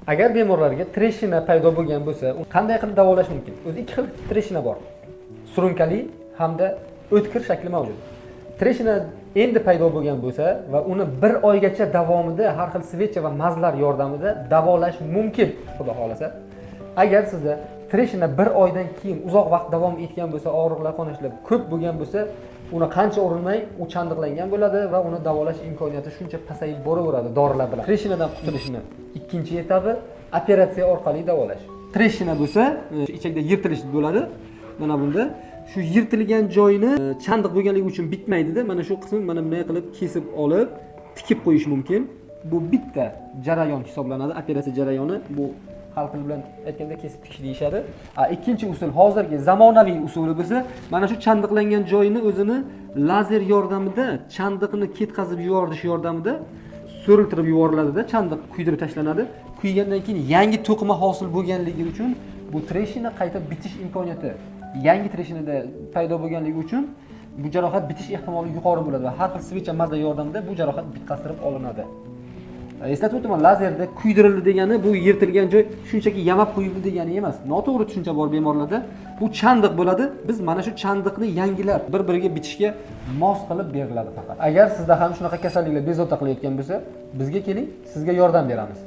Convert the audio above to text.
Agar bemorlarga treshina paydo bo'lgan bo'lsa, uni qanday qilib davolash mumkin? O'zi ikki xil treshina bor. Surunkali hamda o'tkir shakli mavjud. Treshina endi paydo bo'lgan bo'lsa va uni 1 oygacha davomida har xil svecha va mazlar yordamida davolash mumkin, xudo xolasa. Agar sizda treshina 1 oydan keyin uzoq vaqt davom etgan bo'lsa, og'riqlar, qonishlar ko'p bo'lgan bo'lsa, uni qancha urinmay u chandiqlangan bo'ladi va uni davolash imkoniyati shuncha pasayib boraveradi dorilar bilan. Treshinadan qutulishni ikkinchi etabi operatsiya orqali davolash. Treshina bo'lsa, ichakda yirtilish bo'ladi. Mana bunda shu yirtilgan joyini chandiq bo'lganligi uchun bitmaydi-da. Mana shu qismni mana bunday qilib kesib olib, tikib qo'yish mumkin. Bu bitta jarayon hisoblanadi. Operatsiya jarayoni bu xalq bilan aytganda kesib tikish deyishadi. Ikkinchi usul hozirgi zamonaviy usuli bo'lsa, mana shu chandiqlangan joyini o'zini lazer yordamida chandiqni ketkazib yuborish yordamida so'riltirib yuboriladi-da, chandiq kuydirib tashlanadi. Kuygandan keyin yangi to'qima hosil bo'lganligi uchun bu treshina qayta bitish imkoniyati yangi treshinada paydo bo'lganligi uchun bu jarohat bitish ehtimoli yuqori bo'ladi va har xil svecha mazda yordamida bu jarohat bitkaztirib olinadi. Eslatib o'taman, lazerda kuydirildi degani bu yirtilgan joy shunchaki yamab qo'yildi degani emas. Noto'g'ri tushuncha bor bemorlarda. Bu chandiq bo'ladi. Biz mana shu chandiqni yangilab bir-biriga bitishga mos qilib beriladi faqat. Agar sizda ham shunaqa kasalliklar bezovta qilayotgan bo'lsa, bizga keling, sizga yordam beramiz.